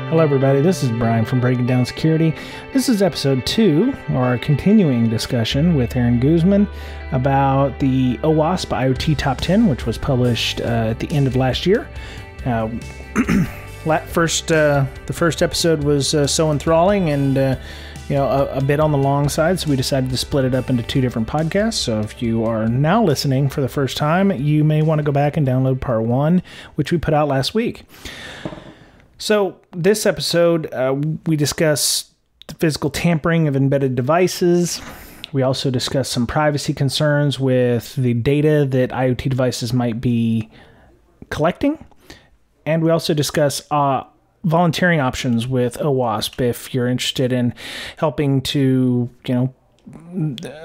Hello everybody, this is Brian from Breaking Down Security. This is episode 2, or a continuing discussion with Aaron Guzman about the OWASP IoT Top 10, which was published at the end of last year. The first episode was so enthralling and a bit on the long side, so we decided to split it up into 2 different podcasts. So if you are now listening for the first time, you may want to go back and download part 1, which we put out last week. So this episode, we discuss the physical tampering of embedded devices. We also discuss some privacy concerns with the data that IoT devices might be collecting. And we also discuss volunteering options with OWASP if you're interested in helping to,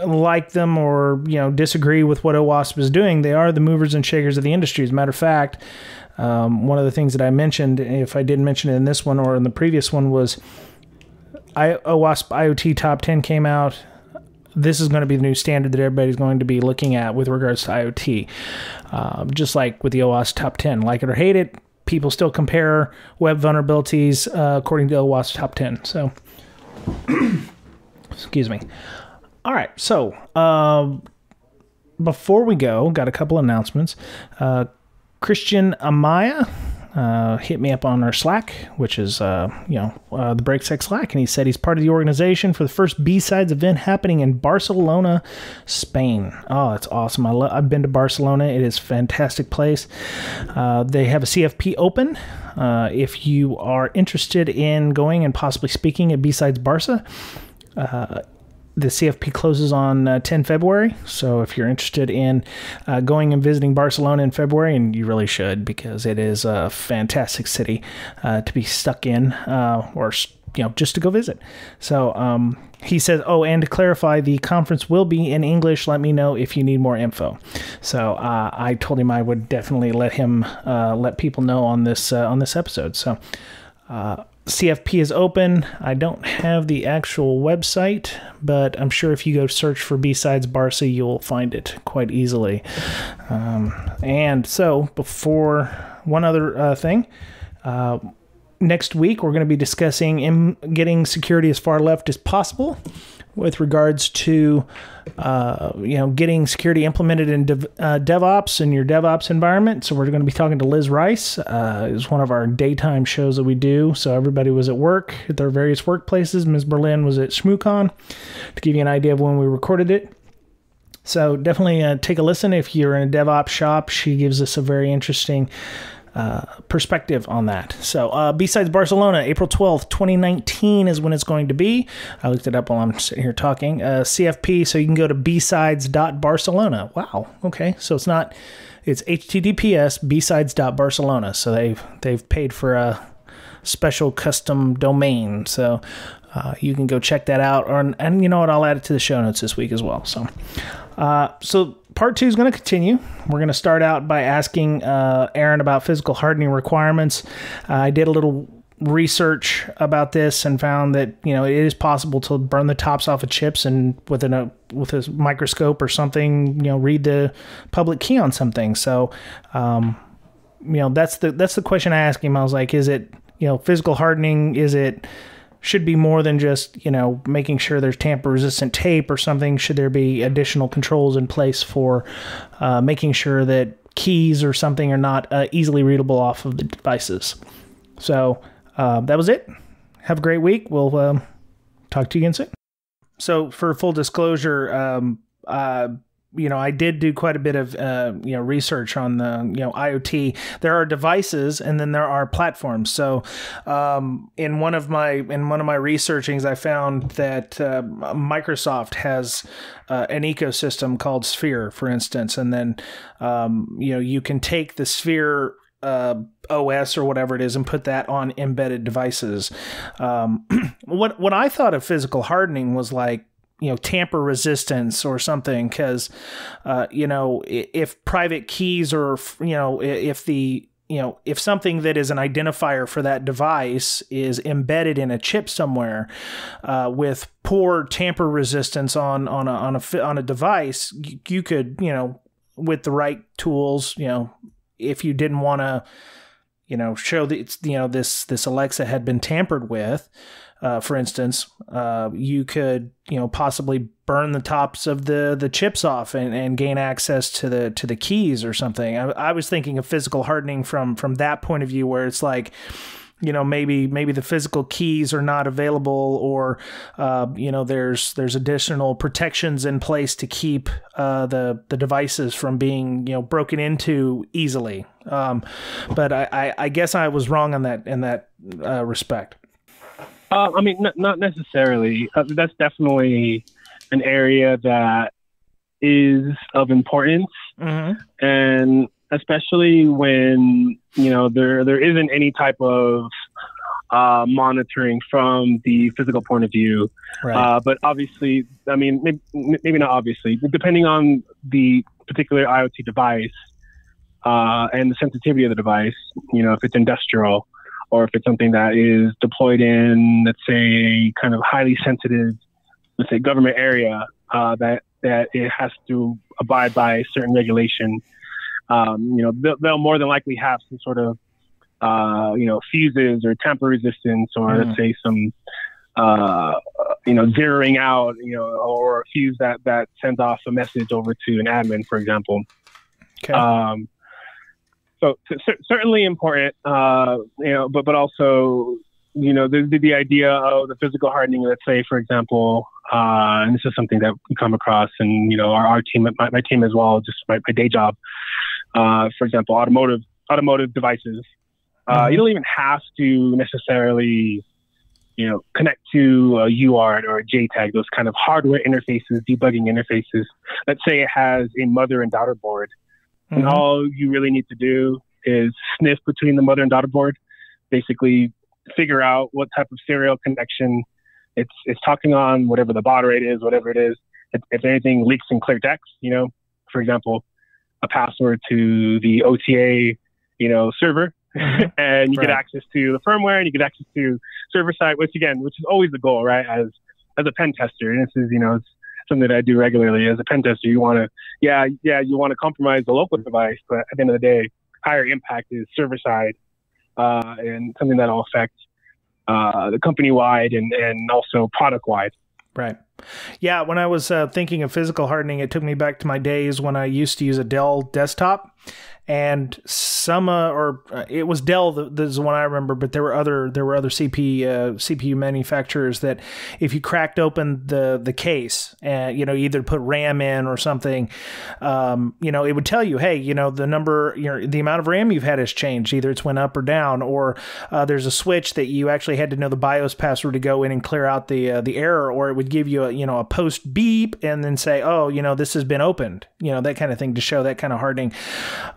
like them or, disagree with what OWASP is doing. They are the movers and shakers of the industry. As a matter of fact, one of the things that I mentioned, if I didn't mention it in this one or in the previous one, was OWASP IoT Top 10 came out. This is going to be the new standard that everybody's going to be looking at with regards to IoT. Just like with the OWASP Top 10. Like it or hate it, people still compare web vulnerabilities according to OWASP Top 10. So, excuse me. All right, so before we go, got a couple announcements. Christian Amaya hit me up on our Slack, which is the Brakesec Slack, and he said he's part of the organization for the first B-Sides event happening in Barcelona, Spain. Oh, that's awesome. I've been to Barcelona. It is a fantastic place. They have a CFP open. If you are interested in going and possibly speaking at B-Sides Barca, the CFP closes on 10 February, so if you're interested in going and visiting Barcelona in February, and you really should because it is a fantastic city to be stuck in or just to go visit. So he says, and to clarify, the conference will be in English. Let me know if you need more info. So I told him I would definitely let people know on this episode. So CFP is open. I don't have the actual website, but I'm sure if you go search for B-Sides Barca, you'll find it quite easily. And so, before one other thing, next week we're going to be discussing getting security as far left as possible with regards to getting security implemented in DevOps in your DevOps environment. So we're going to be talking to Liz Rice. It's one of our daytime shows that we do. So everybody was at work at their various workplaces. Ms. Berlin was at ShmooCon, to give you an idea of when we recorded it. So definitely take a listen if you're in a DevOps shop. She gives us a very interesting perspective on that. So B-Sides Barcelona, April 12th, 2019 is when it's going to be. I looked it up while I'm sitting here talking. CFP, so you can go to bds.Barcelona. Wow. Okay. So it's HTTPS bsides.Barcelona. So they've paid for a special custom domain. So you can go check that out. And you know what? I'll add it to the show notes this week as well. So part 2 is going to continue. We're going to start out by asking Aaron about physical hardening requirements. I did a little research about this and found that it is possible to burn the tops off of chips and with a microscope or something, read the public key on something. So, that's the question I asked him. I was like, is it physical hardening? Should be more than just, making sure there's tamper-resistant tape or something. Should there be additional controls in place for making sure that keys or something are not easily readable off of the devices? So that was it. Have a great week. We'll talk to you again soon. So for full disclosure, I did do quite a bit of, research on the, IoT. There are devices and then there are platforms. So, in one of my researchings, I found that, Microsoft has, an ecosystem called Sphere, for instance. And then, you can take the Sphere, OS or whatever it is and put that on embedded devices. What I thought of physical hardening was like, tamper resistance or something, because, if private keys or, if something that is an identifier for that device is embedded in a chip somewhere, with poor tamper resistance on a device, you could, with the right tools, if you didn't want to, show that it's, this Alexa had been tampered with, for instance, you could, possibly burn the tops of the chips off and gain access to the keys or something. I was thinking of physical hardening from that point of view, where it's like, maybe the physical keys are not available, or there's additional protections in place to keep the devices from being broken into easily. But I guess I was wrong on that in that respect. Not necessarily. That's definitely an area that is of importance, and especially when there isn't any type of monitoring from the physical point of view. Right. But obviously, maybe not obviously, depending on the particular IoT device and the sensitivity of the device. If it's industrial, or if it's something that is deployed in, let's say, kind of highly sensitive, let's say, government area, that it has to abide by certain regulation. They'll more than likely have some sort of, fuses or tamper resistance, or let's say some, zeroing out, or a fuse that sends off a message over to an admin, for example. Okay. So certainly important, but also, the idea of the physical hardening, let's say, for example, and this is something that we come across, and, our team, my team as well, just my day job, for example, automotive devices. You don't even have to necessarily, connect to a UART or a JTAG, those kind of hardware interfaces, debugging interfaces. Let's say it has a mother and daughter board. And all you really need to do is sniff between the mother and daughter board, basically figure out what type of serial connection it's talking on, whatever the baud rate is, whatever it is. If anything leaks in clear text, for example, a password to the OTA, server, and you get access to the firmware, and you get access to server side, which is always the goal, right? As a pen tester, and this is, it's something that I do regularly as a pen tester. You want to, you want to compromise the local device, but at the end of the day, higher impact is server side, and something that'll affect the company wide and also product wide. Right. Yeah. When I was thinking of physical hardening, it took me back to my days when I used to use a Dell desktop, and it was Dell. This is the one I remember, but there were other CPU manufacturers that if you cracked open the case and, either put RAM in or something, it would tell you, hey, the number, the amount of RAM you've had has changed. Either it's went up or down, or there's a switch that you actually had to know the BIOS password to go in and clear out the error, or it would give you a post beep and then say, oh, this has been opened, that kind of thing, to show that kind of hardening.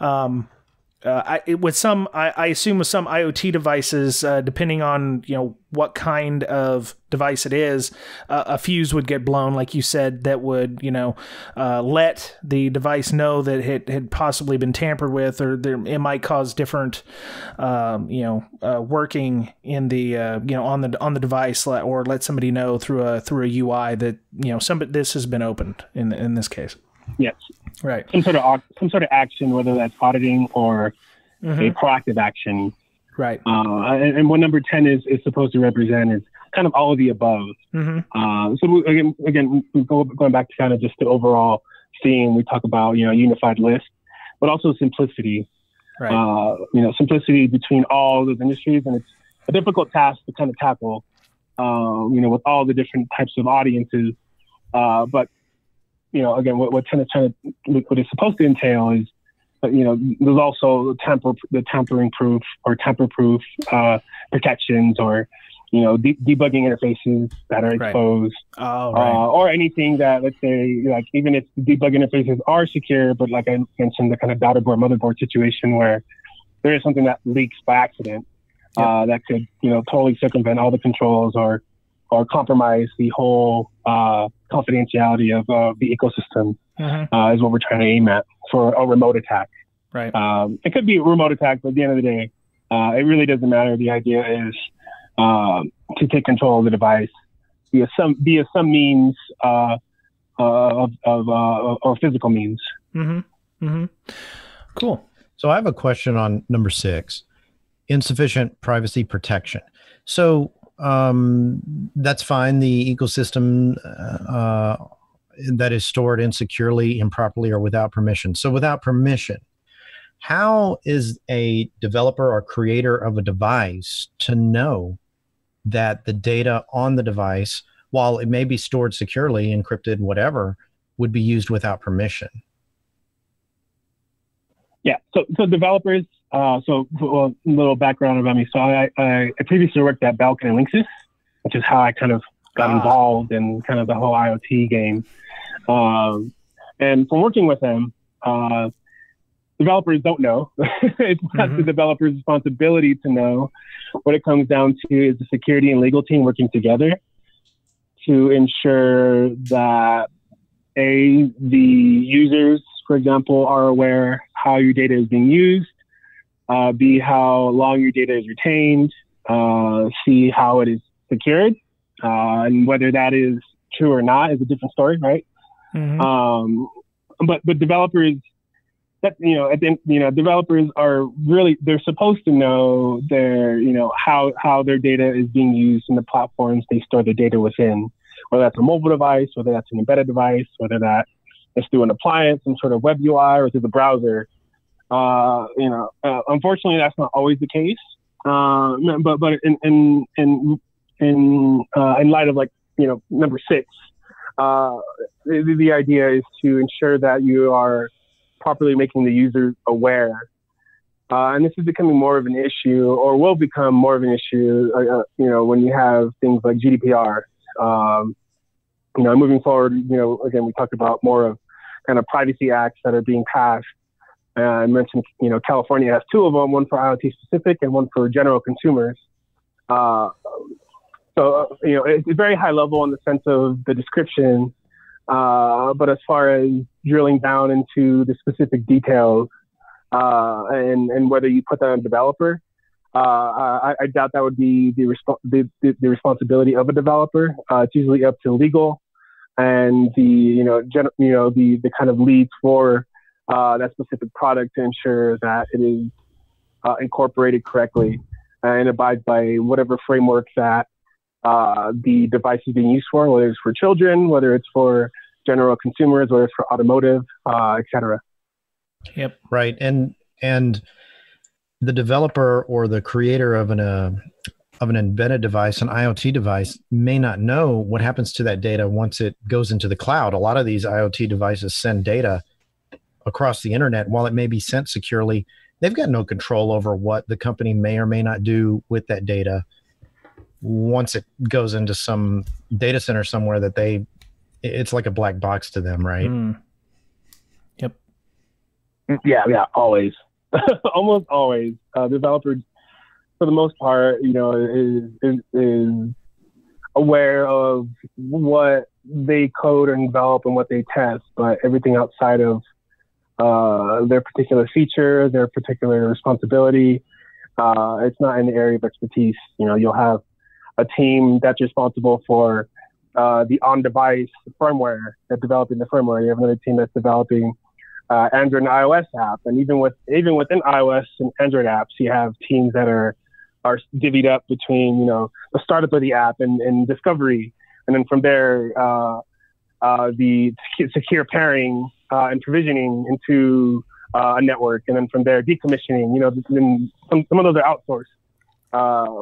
I assume with some IoT devices, depending on what kind of device it is, a fuse would get blown, like you said, that would let the device know that it had possibly been tampered with, or it might cause different working in the on the device, or let somebody know through a UI that this has been opened in this case. Yes. Right. Some sort of action, whether that's auditing or a proactive action. Right. And what number 10 is supposed to represent is kind of all of the above. So again, going back to kind of just the overall theme, we talk about, unified list, but also simplicity. Right. Simplicity between all those industries. And it's a difficult task to kind of tackle, with all the different types of audiences. But again, what it's supposed to entail is, there's also the tampering proof or tamper-proof protections, or debugging interfaces that are exposed, or anything that, let's say, like, even if the debug interfaces are secure, but like I mentioned, the kind of daughter board, motherboard situation where there is something that leaks by accident, that could totally circumvent all the controls or compromise the whole confidentiality of the ecosystem, is what we're trying to aim at for a remote attack. Right. It could be a remote attack, but at the end of the day, it really doesn't matter. The idea is to take control of the device via some means or physical means. Cool. So I have a question on number 6. insufficient privacy protection. So that's fine. The ecosystem that is stored insecurely, improperly, or without permission. So without permission, how is a developer or creator of a device to know that the data on the device, while it may be stored securely, encrypted, whatever, would be used without permission? Yeah, so developers, a little background about me. So I previously worked at Belkin and Linksys, which is how I kind of got involved in kind of the whole IoT game. And from working with them, developers don't know. It's not the developer's responsibility to know. What it comes down to is the security and legal team working together to ensure that the users, for example, are aware how your data is being used, B, how long your data is retained, C, how it is secured, and whether that is true or not is a different story, right? But developers, developers are really, they're supposed to know how their data is being used in the platforms they store their data within, whether that's a mobile device, whether that's an embedded device, whether that is through an appliance, some sort of web UI, or through the browser. Unfortunately, that's not always the case. But in light of number 6, the idea is to ensure that you are properly making the user aware. And this is becoming more of an issue, or will become more of an issue, when you have things like GDPR. Moving forward, again, we talked about more of kind of privacy acts that are being passed. I mentioned, California has 2 of them, one for IoT specific and one for general consumers. It's very high level in the sense of the description. But as far as drilling down into the specific details and whether you put that on a developer, I doubt that would be the responsibility of a developer. It's usually up to legal and the kind of leads for that specific product to ensure that it is incorporated correctly and abides by whatever framework that the device is being used for, whether it's for children, whether it's for general consumers, whether it's for automotive, et cetera. Yep. Right. And the developer or the creator of an embedded device, an IoT device, may not know what happens to that data once it goes into the cloud. A lot of these IoT devices send data across the internet. While it may be sent securely, they've got no control over what the company may or may not do with that data once it goes into some data center somewhere that it's like a black box to them, right? Yep. Yeah, always. Almost always. Developers, for the most part, is aware of what they code and develop and what they test, but everything outside of their particular feature, their particular responsibility, it's not in the area of expertise. You'll have a team that's responsible for the on-device firmware, that's developing the firmware. You have another team that's developing Android and iOS app, and even within iOS and Android apps, you have teams that are divvied up between the startup of the app and discovery, and then from there the secure pairing and provisioning into a network, and then from there decommissioning. Then some of those are outsourced,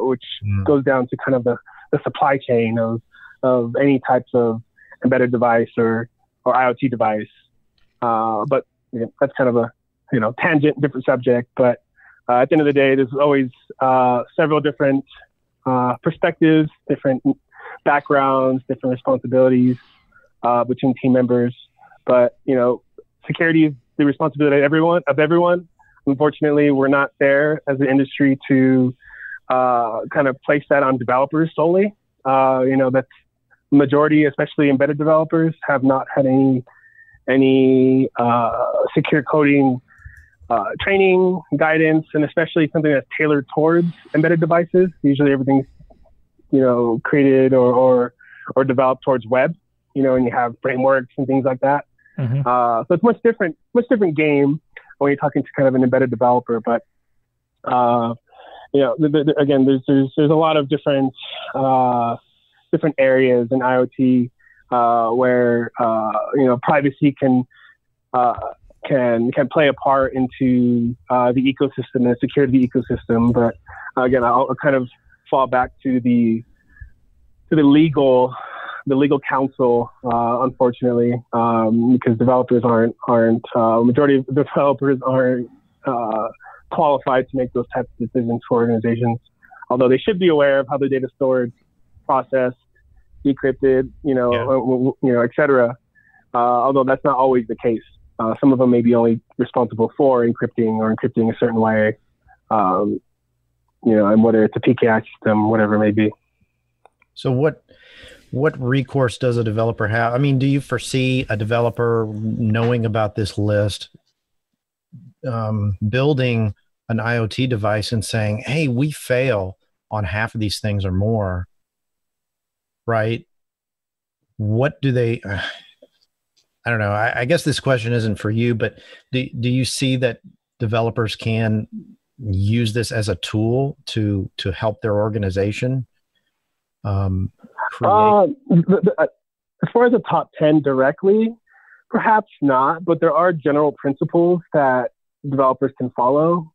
which goes down to kind of the supply chain of any types of embedded device or IoT device. But that's kind of a tangent, different subject. But at the end of the day, there's always several different perspectives, different backgrounds, different responsibilities between team members. But security is the responsibility of everyone. Unfortunately, we're not there as an industry to kind of place that on developers solely. That's the majority, especially embedded developers, have not had any secure coding training, guidance, and especially something that's tailored towards embedded devices. Usually everything's, created or developed towards web, and you have frameworks and things like that. So it's much different game when you're talking to kind of an embedded developer. But, again, there's a lot of different areas in IoT where privacy can play a part into the ecosystem and the security of the ecosystem. But again, I'll kind of fall back to the legal counsel, unfortunately, because developers aren't majority of developers aren't qualified to make those types of decisions for organizations. Although they should be aware of how the data is stored, processed, decrypted, et cetera. Although that's not always the case. Some of them may be only responsible for encrypting a certain way, and whether it's a PKI system, whatever it may be. So what recourse does a developer have? I mean, do you foresee a developer knowing about this list, building an IoT device and saying, hey, we fail on half of these things or more, right? What do they, I don't know. I guess this question isn't for you, but do you see that developers can use this as a tool to help their organization? As far as the top 10 directly, perhaps not, but there are general principles that developers can follow.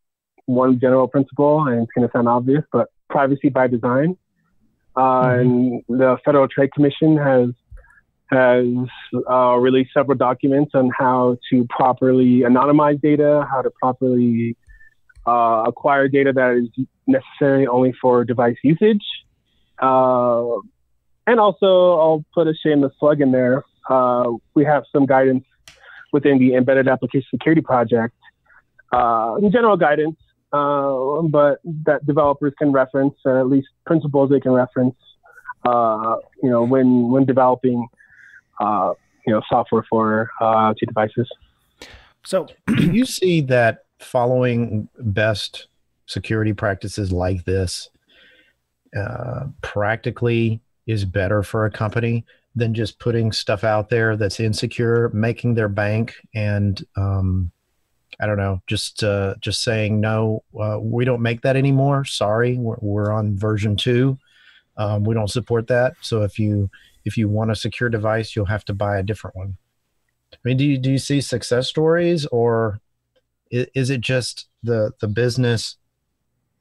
One general principle, and it's going to sound obvious, but privacy by design. And the Federal Trade Commission has released several documents on how to properly anonymize data, how to properly acquire data that is necessary only for device usage. And also, I'll put a shameless plug in there. We have some guidance within the Embedded Application Security Project, general guidance, but that developers can reference, at least principles they can reference, when developing, software for IoT devices. So, do you see that following best security practices like this practically is better for a company than just putting stuff out there that's insecure, making their bank, and I don't know, just saying no, we don't make that anymore. Sorry, we're on version 2. We don't support that. So if you want a secure device, you'll have to buy a different one. I mean, do you see success stories, or is it just the business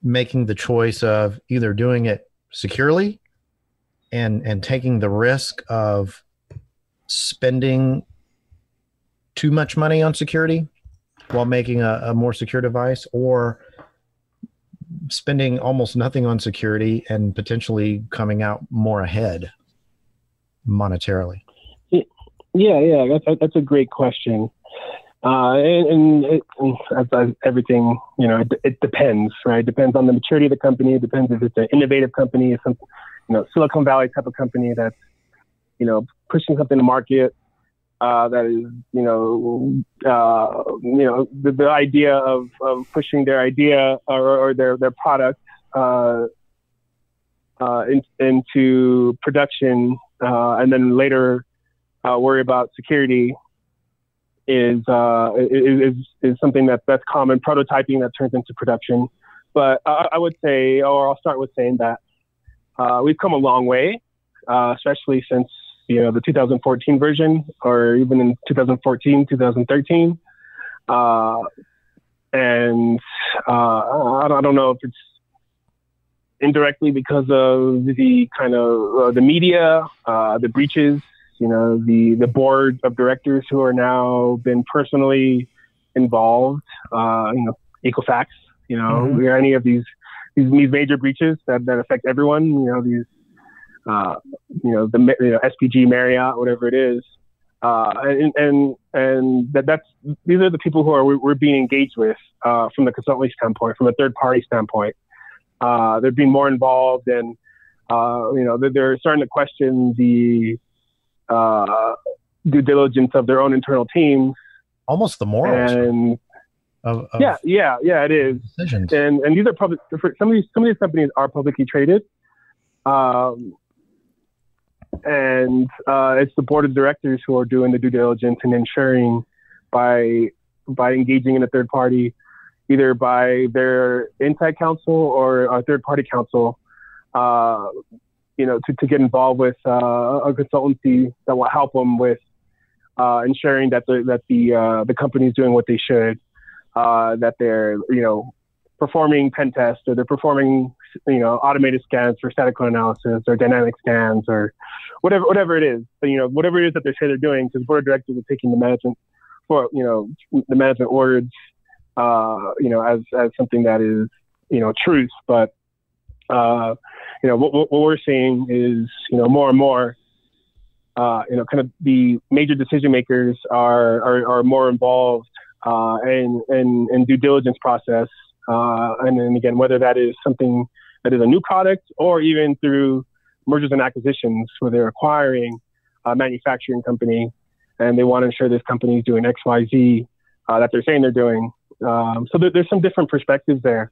making the choice of either doing it securely and taking the risk of spending too much money on security while making a more secure device, or spending almost nothing on security and potentially coming out more ahead monetarily? Yeah, that's a great question. And as everything, it depends, right? It depends on the maturity of the company. It depends if it's an innovative company, if some, Silicon Valley type of company that's, pushing something to market, that is, the idea of pushing their idea or their product into production, and then later worry about security is something that's common. Prototyping that turns into production. But I would say, or I'll start with saying that we've come a long way, especially since the 2014 version, or even in 2014, 2013. And I don't know if it's indirectly because of the kind of the media, the breaches, the board of directors who are now been personally involved, Equifax, or any of these major breaches that affect everyone, these, SPG, Marriott, whatever it is. And these are the people who we're being engaged with, from the consultancy standpoint, from a third party standpoint. They're being more involved, and, they're starting to question the due diligence of their own internal teams. Almost the morals. And yeah, it is. Decisions. And these are public. Some of these companies are publicly traded. And it's the board of directors who are doing the due diligence and ensuring by engaging in a third party, either by their inside counsel or a third-party counsel, to get involved with a consultancy that will help them with ensuring that the company is doing what they should, that they're performing pen tests, or they're performing automated scans for static code analysis or dynamic scans or whatever it is. Whatever it is that they say they're doing, because board of directors are taking the management words as something that is truth. But what we're seeing is more and more kind of the major decision makers are more involved in due diligence process, and then again, whether that is something that is a new product or even through mergers and acquisitions, where they're acquiring a manufacturing company and they want to ensure this company is doing X, Y, Z that they're saying they're doing. So there's some different perspectives there.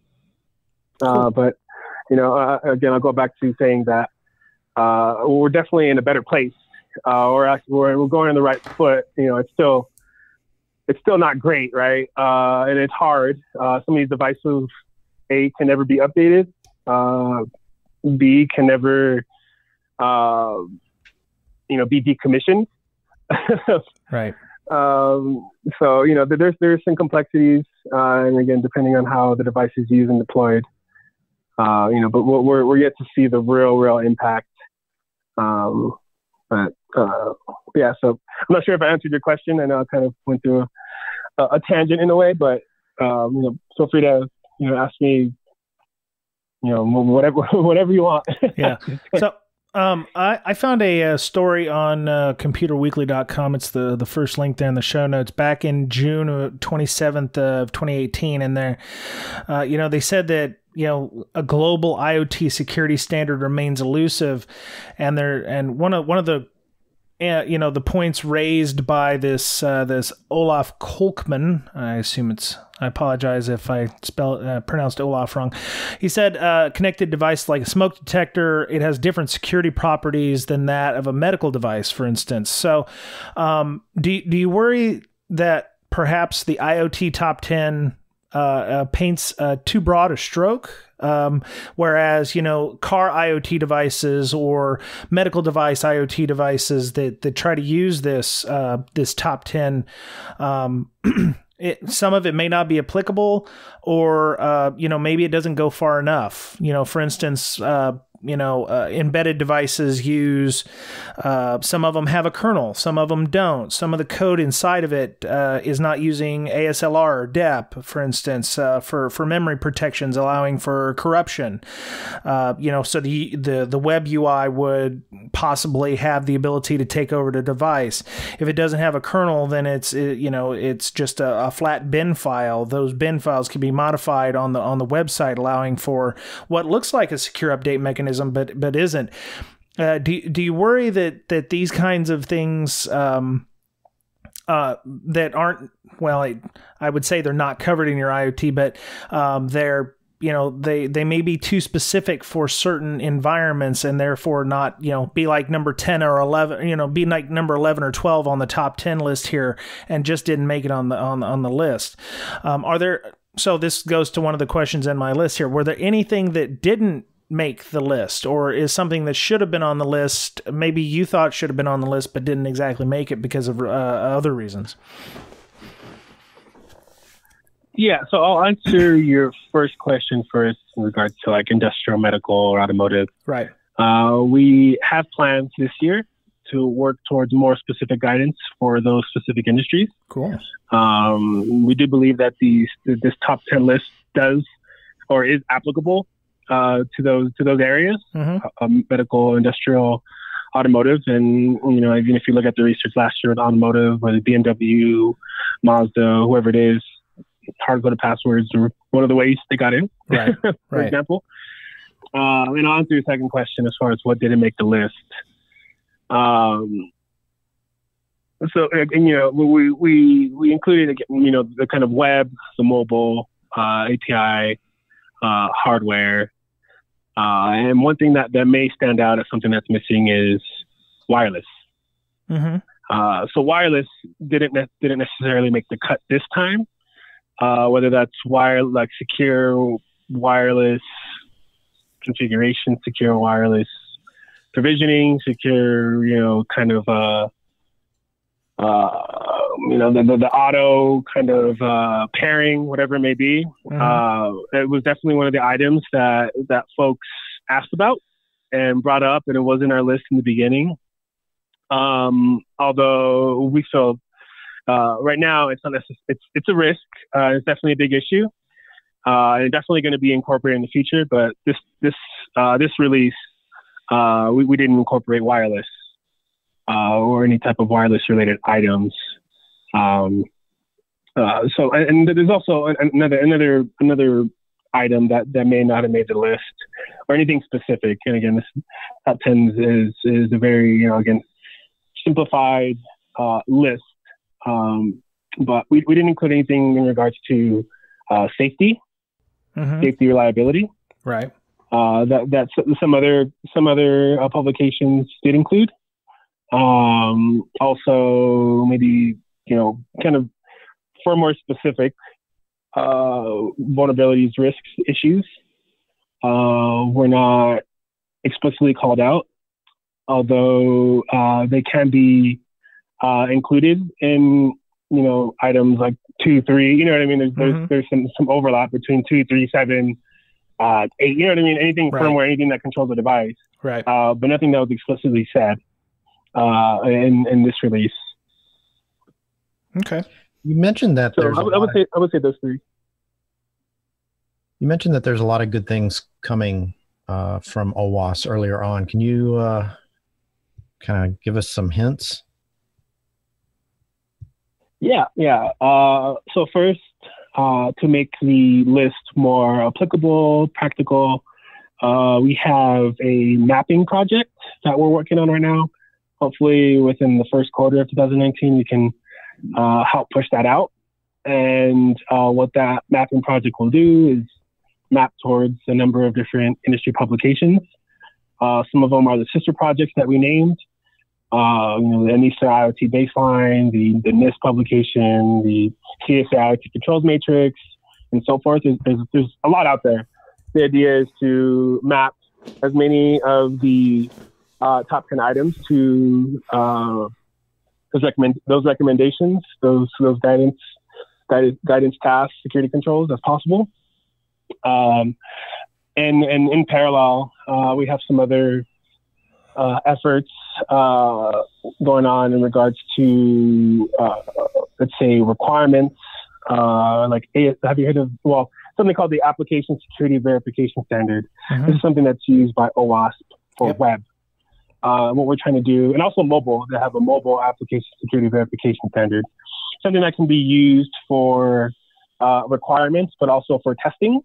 But again, I'll go back to saying that we're definitely in a better place. We're going on the right foot. It's still not great, right? And it's hard. Some of these devices, A, can never be updated. B, can never, be decommissioned. Right. So there's some complexities, and again, depending on how the device is used and deployed, but we're yet to see the real impact. But yeah, so I'm not sure if I answered your question. I know I kind of went through a tangent in a way, but feel free to ask me whatever you want. Yeah. So I found a story on computerweekly.com. It's the first link there in the show notes, back in June 27th of 2018, and there they said that a global IoT security standard remains elusive, and one of the the points raised by this Olaf Kolkman, I apologize if I pronounced Olaf wrong. He said, connected device like a smoke detector, it has different security properties than that of a medical device, for instance. So do you worry that perhaps the IoT top 10 paints too broad a stroke? Whereas, car IoT devices or medical device IoT devices that try to use this top 10, some of it may not be applicable, or maybe it doesn't go far enough. For instance, embedded devices use, some of them have a kernel, some of them don't. Some of the code inside of it is not using ASLR or DEP, for instance, for memory protections, allowing for corruption. So the web UI would possibly have the ability to take over the device. If it doesn't have a kernel, then it's just a flat bin file. Those bin files can be modified on the website, allowing for what looks like a secure update mechanism, but isn't. Do you worry that these kinds of things that aren't, well, I would say they're not covered in your IoT, but they're they may be too specific for certain environments, and therefore not be like number 10 or 11, be like number 11 or 12 on the top 10 list here, and just didn't make it on the list? So this goes to one of the questions in my list here. Were there anything that didn't make the list, or is something that should have been on the list, maybe you thought should have been on the list but didn't exactly make it because of other reasons? Yeah, so I'll answer your first question first in regards to like industrial, medical, or automotive. Right. We have plans this year to work towards more specific guidance for those specific industries. Cool. We do believe that this top 10 list does or is applicable to those areas, mm-hmm. Medical, industrial, automotive, and even if you look at the research last year with automotive, whether BMW, Mazda, whoever it is, hard-coded passwords were one of the ways they got in, right. for example. And I'll answer your second question as far as what didn't make the list. So we included the kind of web, the mobile, API, hardware. And one thing that may stand out as something that's missing is wireless. Mm-hmm. So wireless didn't necessarily make the cut this time, whether that's secure wireless configuration, secure wireless provisioning, secure, kind of, the auto kind of pairing, whatever it may be. It was definitely one of the items that folks asked about and brought up, and it was in our list in the beginning. Although we feel right now it's a risk. It's definitely a big issue, and definitely going to be incorporated in the future. But this release, we didn't incorporate wireless or any type of wireless related items. And there's also another item that may not have made the list or anything specific. And again, this top 10 is a very, again, simplified list. But we didn't include anything in regards to safety, safety, reliability. Right. That some other publications did include. Also, maybe, kind of for more specific vulnerabilities, risks, issues, were not explicitly called out, although they can be included in, items like 2, 3, you know what I mean? There's some overlap between 2, 3, 7, 8, you know what I mean? Anything firmware, anything that controls the device. Right. But nothing that was explicitly said in this release. Okay. You mentioned that. So I would say those 3. You mentioned that there's a lot of good things coming from OWASP earlier on. Can you kind of give us some hints? Yeah. So first, to make the list more applicable, practical, we have a mapping project that we're working on right now. Hopefully within the first quarter of 2019, we can help push that out. And what that mapping project will do is map towards a number of different industry publications. Some of them are the sister projects that we named. The NISA IoT baseline, the NIST publication, the CSA IoT controls matrix, and so forth. There's a lot out there. The idea is to map as many of the top 10 items to those recommendations, those guidance tasks, security controls as possible. And in parallel, we have some other efforts going on in regards to, let's say, requirements. Have you heard of, something called the Application Security Verification Standard. This is something that's used by OWASP for web. What we're trying to do, and also mobile, they have a mobile application security verification standard, something that can be used for requirements, but also for testing.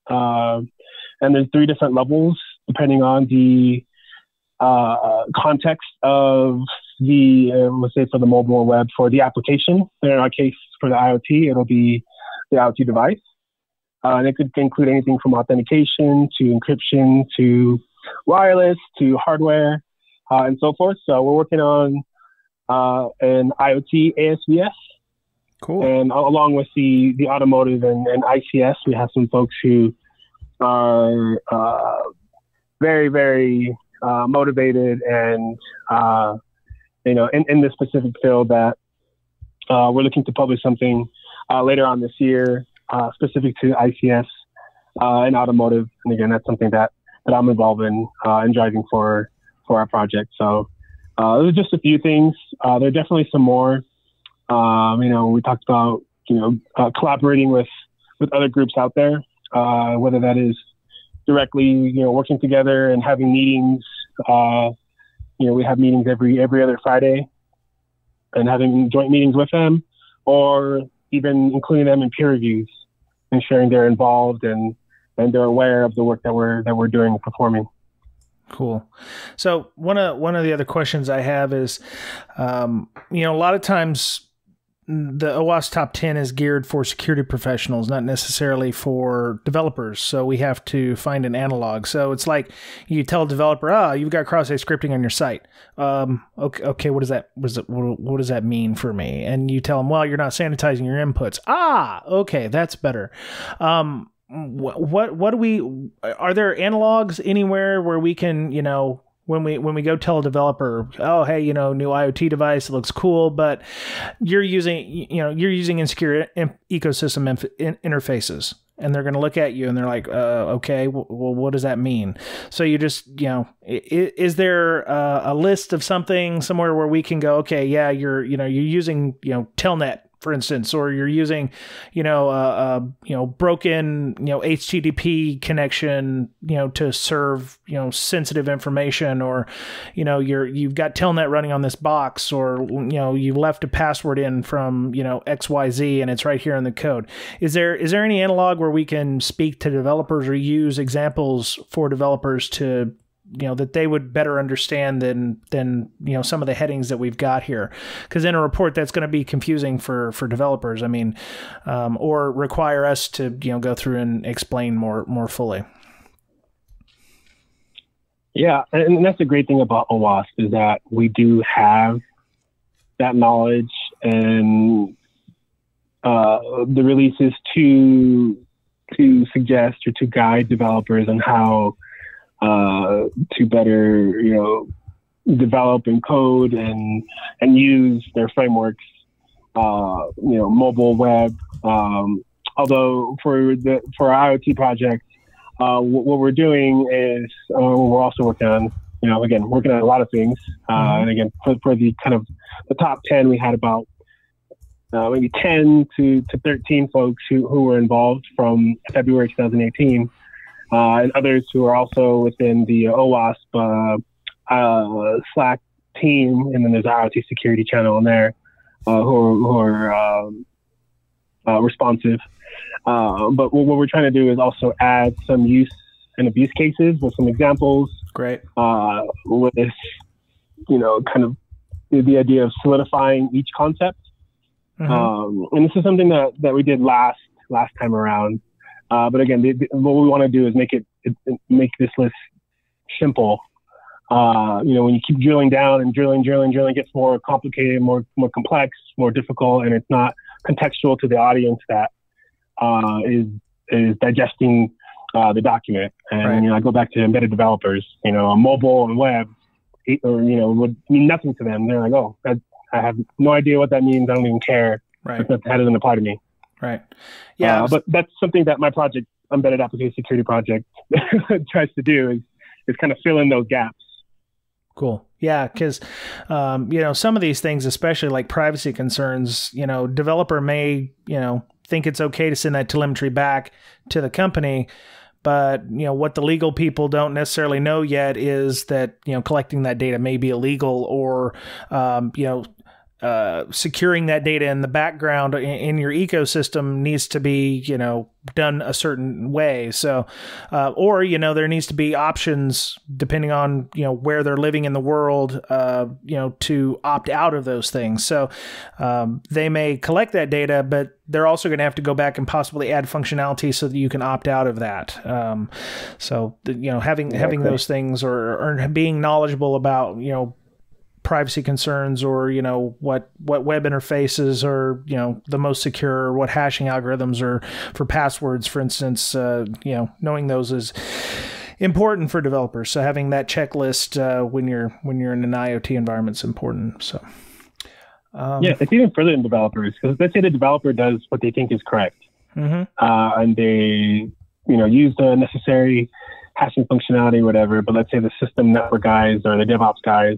And there's 3 different levels depending on the context of the, let's say for the mobile web, for the application. In our case, for the IoT, it'll be the IoT device. And it could include anything from authentication to encryption to wireless to hardware and so forth. So we're working on an IoT ASVS. Cool. And along with the automotive and ICS, we have some folks who are very, very motivated and, in this specific field that we're looking to publish something later on this year specific to ICS and automotive. And again, that's something that I'm involved in and driving for our project. So those are just a few things. There are definitely some more. We talked about, collaborating with other groups out there, whether that is directly, working together and having meetings. We have meetings every other Friday and having joint meetings with them, or even including them in peer reviews, ensuring they're involved and they're aware of the work that we're doing and performing. Cool. So one of the other questions I have is, a lot of times the OWASP top 10 is geared for security professionals, not necessarily for developers. So we have to find an analog. So it's like you tell a developer, you've got cross-site scripting on your site. Okay, what does that mean for me? And you tell them, well, you're not sanitizing your inputs. Okay, that's better. What do we? Are there analogs anywhere where we can, when we go tell a developer, oh, hey, new IoT device, it looks cool, but you're using insecure ecosystem interfaces, and they're going to look at you and they're like, okay, well, what does that mean? So you just, is there a list of something somewhere where we can go, okay, yeah, you're using, Telnet, for instance, or you're using, broken, HTTP connection, to serve, sensitive information, or, you've got Telnet running on this box, or, you left a password in from, XYZ and it's right here in the code. Is there any analog where we can speak to developers or use examples for developers to, that they would better understand than some of the headings that we've got here? Because in a report, that's going to be confusing for developers. I mean, or require us to go through and explain more fully. Yeah, and that's the great thing about OWASP is that we do have that knowledge and the releases to suggest or to guide developers on how to better, develop and code and use their frameworks, mobile, web. Although for our IoT project, what we're doing is we're also working on, working on a lot of things. And again, for the kind of the top 10, we had about maybe 10 to 13 folks who were involved from February 2018. And others who are also within the OWASP Slack team, and then there's IoT security channel in there who are responsive. But what we're trying to do is also add some use and abuse cases with some examples. Great. With kind of the idea of solidifying each concept. And this is something that we did last time around. But again, what we want to do is make this list simple. When you keep drilling down and drilling, it gets more complicated, more complex, more difficult, and it's not contextual to the audience that is digesting the document. And I go back to embedded developers. Mobile and web, would mean nothing to them. They're like, oh, I have no idea what that means. I don't even care. Right. That doesn't apply to me. Right. Yeah. But that's something that my project, Embedded Application Security Project, tries to do is kind of fill in those gaps. Cool. Yeah. Because, some of these things, especially like privacy concerns, developer may, think it's okay to send that telemetry back to the company. But, what the legal people don't necessarily know yet is that, collecting that data may be illegal, or, securing that data in the background in your ecosystem needs to be, done a certain way. So, or, there needs to be options depending on, where they're living in the world, to opt out of those things. So, they may collect that data, but they're also going to have to go back and possibly add functionality so that you can opt out of that. Having those things or being knowledgeable about, privacy concerns, or what web interfaces are the most secure, or what hashing algorithms are for passwords, for instance. Knowing those is important for developers. So having that checklist when you're in an IoT environment is important. So it's even further than developers, because let's say the developer does what they think is correct, and they use the necessary hashing functionality, whatever. But let's say the system network guys or the DevOps guys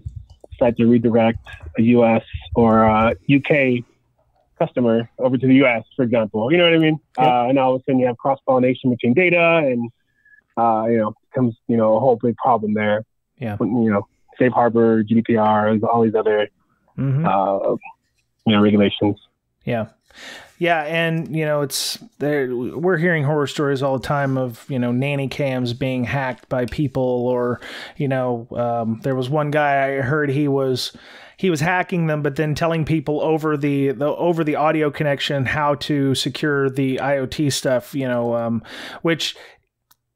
decide to redirect a US or a UK customer over to the US, for example. You know what I mean? Yep. And all of a sudden you have cross-pollination between data, and becomes a whole big problem there. Yeah. Safe Harbor, GDPR, all these other regulations. Yeah. Yeah, and it's there. We're hearing horror stories all the time of nanny cams being hacked by people, or there was one guy I heard he was he was hacking them, but then telling people over the audio connection how to secure the IoT stuff, which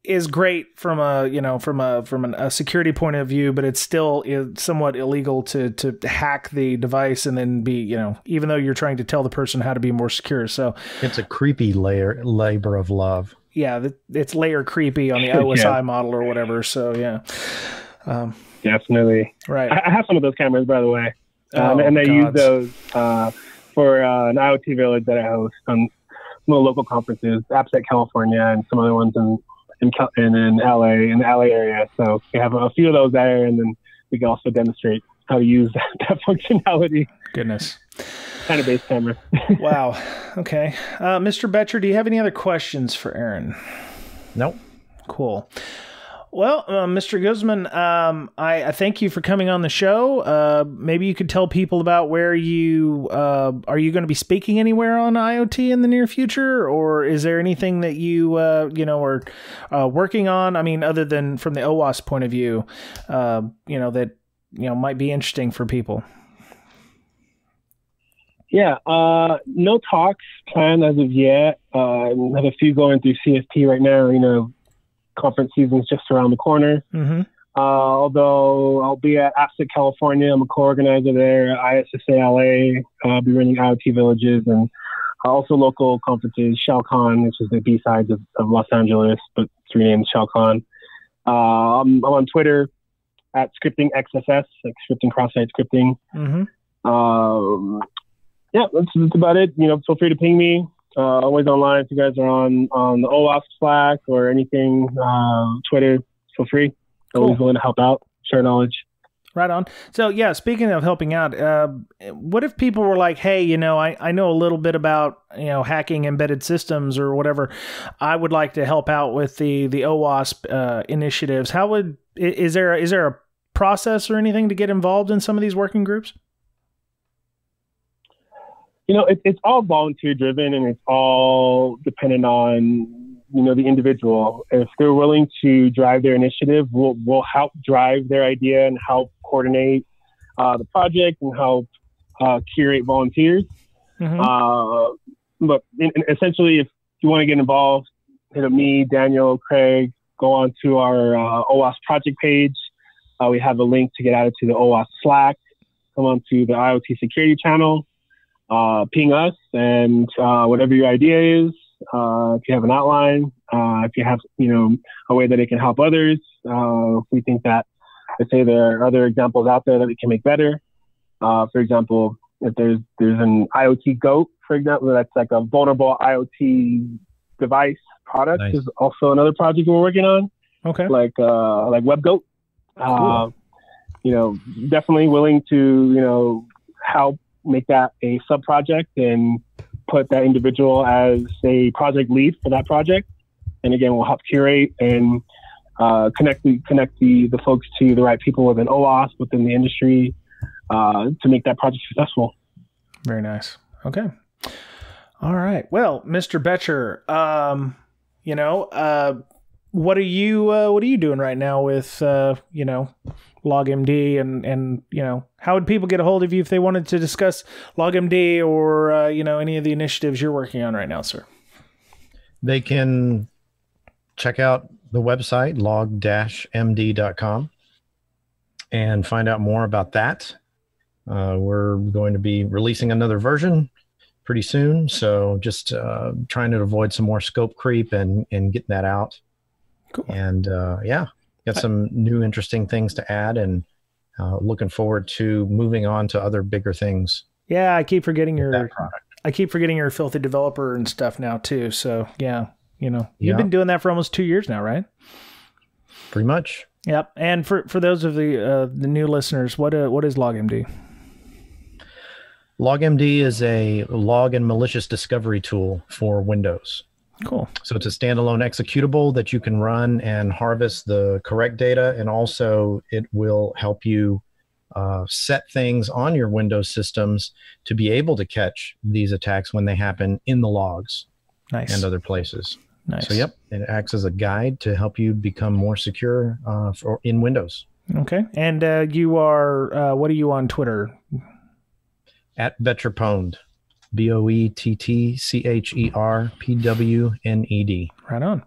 is great from a security point of view, but it's still somewhat illegal to hack the device and then be, even though you're trying to tell the person how to be more secure. So it's a creepy labor of love. Yeah, it's layer creepy on the OSI model or whatever. So yeah, definitely. Right. I have some of those cameras, by the way, and I use those for an IoT village that I host on some of the local conferences, AppSec California, and some other ones in LA, in the LA area. So we have a few of those there, and then we can also demonstrate how to use that functionality. Goodness. Kind of base camera. Wow. Okay. Mr. Boettcher, do you have any other questions for Aaron? Nope. Cool. Well, Mr. Guzman, I thank you for coming on the show. Maybe you could tell people about where you are you going to be speaking anywhere on IoT in the near future, or is there anything that you are working on? I mean, other than from the OWASP point of view, that might be interesting for people. Yeah, no talks planned as of yet. I have a few going through CST right now. Conference season's just around the corner. Mm-hmm. Although I'll be at AppSec California. I'm a co-organizer there. ISSA LA. I'll be running IoT villages and also local conferences. ShellCon, which is the B-sides of Los Angeles, but it's renamed ShellCon. I'm on Twitter at scriptingxss, like scripting cross-site scripting. Mm-hmm. Yeah, that's about it. Feel free to ping me. Always online if you guys are on the OWASP Slack or anything, Twitter, feel free. Cool. Always willing to help out, share knowledge. Right on. So yeah, speaking of helping out, what if people were like, hey, I know a little bit about, hacking embedded systems or whatever. I would like to help out with the OWASP initiatives. Is there a process or anything to get involved in some of these working groups? It's all volunteer driven, and it's all dependent on, the individual. If they're willing to drive their initiative, we'll help drive their idea and help coordinate the project and help curate volunteers. Mm-hmm. But essentially, if you want to get involved, hit up me, Daniel, Craig, go on to our OWASP project page. We have a link to get added to the OWASP Slack. Come on to the IoT security channel. Ping us, and whatever your idea is, if you have an outline, if you have, a way that it can help others, if we think that, let's say there are other examples out there that we can make better. For example, if there's an IoT goat, for example, that's like a vulnerable IoT device product. Nice. Is also another project we're working on. Okay. Like WebGoat. Cool. Definitely willing to, help make that a sub project and put that individual as a project lead for that project. And again, we'll help curate and connect the folks to the right people within OWASP, within the industry, to make that project successful. Very nice. Okay. All right. Well, Mr. Boettcher, what are you doing right now with LogMD and how would people get a hold of you if they wanted to discuss LogMD or any of the initiatives you're working on right now, sir? They can check out the website log-md.com and find out more about that. We're going to be releasing another version pretty soon, so just trying to avoid some more scope creep and getting that out. Cool. And got some new interesting things to add, and looking forward to moving on to other bigger things. Yeah, I keep forgetting your filthy developer and stuff now too. So yeah, you've been doing that for almost 2 years now, right? Pretty much. Yep. And for those of the new listeners, what is LogMD? LogMD is a log and malicious discovery tool for Windows. Cool. So it's a standalone executable that you can run and harvest the correct data, and also it will help you set things on your Windows systems to be able to catch these attacks when they happen in the logs. Nice. And other places. Nice. So, yep, it acts as a guide to help you become more secure in Windows. Okay. And you are, what are you on Twitter? At Betcherpwned. BOETTCHERPWNED. Right on.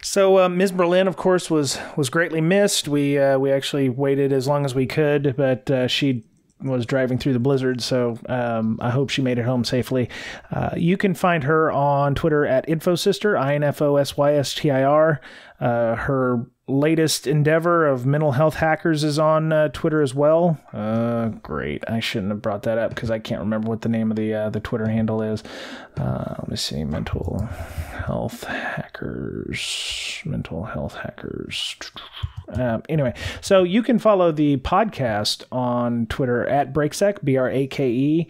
So Ms. Berlin, of course, was greatly missed. We actually waited as long as we could, but she was driving through the blizzard, so I hope she made it home safely. You can find her on Twitter at InfoSyster, INFOSYSTIR. Her latest endeavor of mental health hackers is on Twitter as well. Great. I shouldn't have brought that up because I can't remember what the name of the Twitter handle is. Let me see. Mental health hackers. Anyway, so you can follow the podcast on Twitter at Brakesec, BRAKE,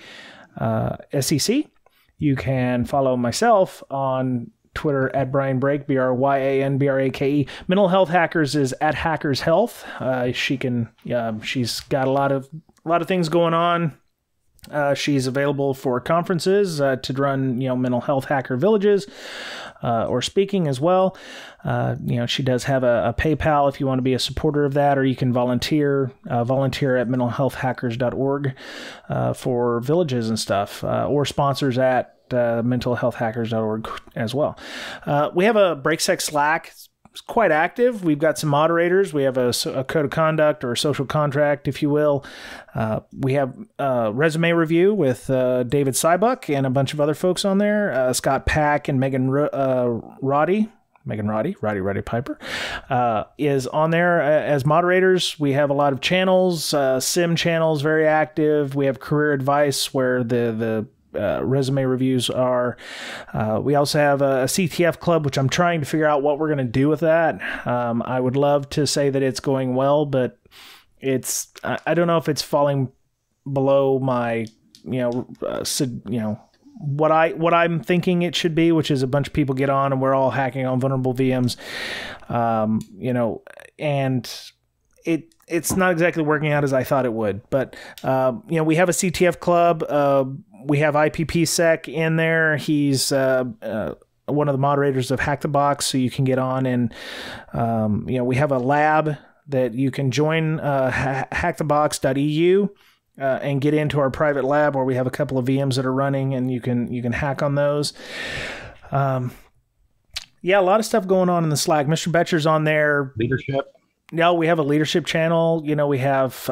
You can follow myself on Twitter at Brian Brake, BRYANBRAKE. Mental Health Hackers is at Hackers Health. She's got a lot of things going on. She's available for conferences to run, mental health hacker villages, or speaking as well. She does have a PayPal if you want to be a supporter of that, or you can volunteer at mentalhealthhackers.org for villages and stuff, or sponsors at mentalhealthhackers.org as well. We have a Brakesec Slack. It's quite active. We've got some moderators. We have a code of conduct or a social contract, if you will. We have a resume review with David Sybuck and a bunch of other folks on there. Scott Pack and Megan Roddy Piper, is on there as moderators. We have a lot of channels, sim channels, very active. We have career advice where the resume reviews are. We also have a CTF club, which I'm trying to figure out what we're going to do with that. I would love to say that it's going well, but I don't know if it's falling below my, what I'm thinking it should be, which is a bunch of people get on and we're all hacking on vulnerable VMs, and it's not exactly working out as I thought it would. But, we have a CTF club. We have IPPSec in there. He's one of the moderators of Hack the Box, so you can get on and, we have a lab that you can join, hackthebox.eu, and get into our private lab where we have a couple of VMs that are running, and you can hack on those. A lot of stuff going on in the Slack. Mr. Betcher's on there. Leadership. No, we have a leadership channel. We have,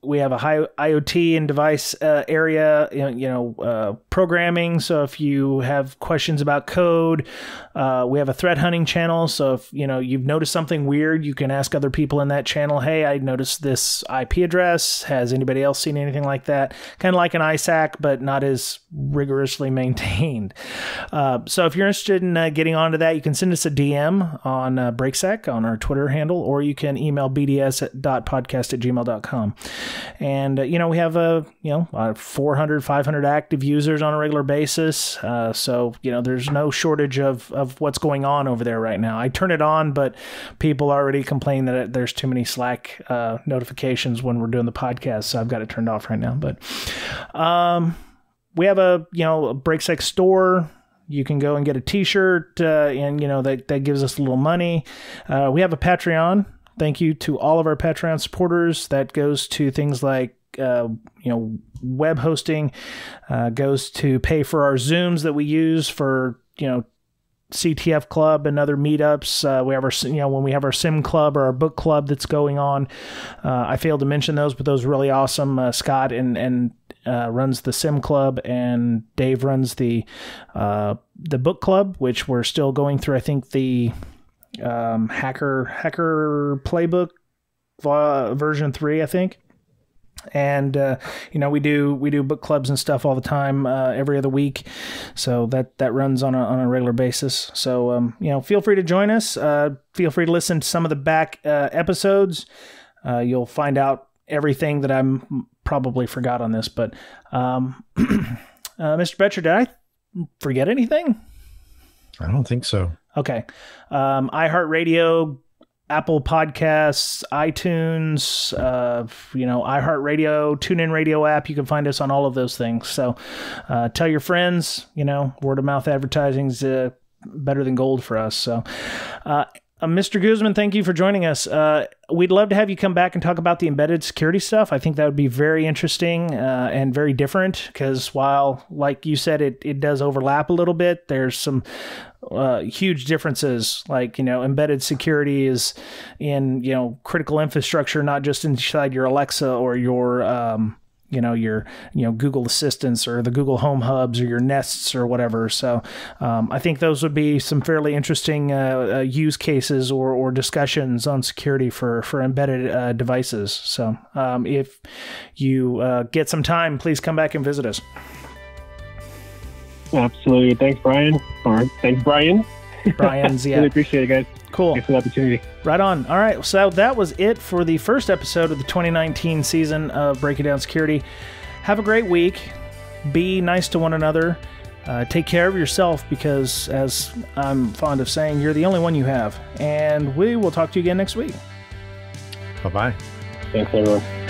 we have a high IoT and device area, programming. So if you have questions about code, we have a threat hunting channel. So if you've noticed something weird, you can ask other people in that channel. Hey, I noticed this IP address. Has anybody else seen anything like that? Kind of like an ISAC, but not as rigorously maintained. So if you're interested in getting onto that, you can send us a DM on Brakesec on our Twitter handle, or you can email bds.podcast@gmail.com. And, we have 400, 500 active users on a regular basis. So, there's no shortage of what's going on over there right now. I turn it on, but people already complain that there's too many Slack notifications when we're doing the podcast. So I've got it turned off right now. But we have a Brakesec store. You can go and get a t-shirt, and, that gives us a little money. We have a Patreon. Thank you to all of our Patreon supporters. That goes to things like, web hosting, goes to pay for our Zooms that we use for, CTF club and other meetups. We have our, when we have our sim club or our book club that's going on. I failed to mention those, but those are really awesome. Scott and runs the sim club, and Dave runs the book club, which we're still going through. I think the hacker playbook version 3, I think. And we do book clubs and stuff all the time, every other week, so that runs on a regular basis. So feel free to join us. Feel free to listen to some of the back episodes. You'll find out everything that I'm probably forgot on this. But Mr. Betcher, did I forget anything? I don't think so. Okay. iHeartRadio, Apple Podcasts, iTunes, iHeartRadio, TuneIn Radio app. You can find us on all of those things. So tell your friends, word of mouth advertising is better than gold for us. So Mr. Guzman, thank you for joining us. We'd love to have you come back and talk about the embedded security stuff. I think that would be very interesting and very different because while, like you said, it does overlap a little bit, there's some huge differences. Like, embedded security is in, critical infrastructure, not just inside your Alexa or your your Google Assistants or the Google Home Hubs or your Nests or whatever. So I think those would be some fairly interesting use cases or discussions on security for embedded devices. So if you get some time, please come back and visit us. Absolutely. Thanks, Brian. Thanks, Brian. Brian's, yeah. Really appreciate it, guys. Cool. Thanks for the opportunity. Right on. All right. So that was it for the first episode of the 2019 season of Breaking Down Security. Have a great week. Be nice to one another. Take care of yourself because, as I'm fond of saying, you're the only one you have. And we will talk to you again next week. Bye-bye. Thanks, everyone.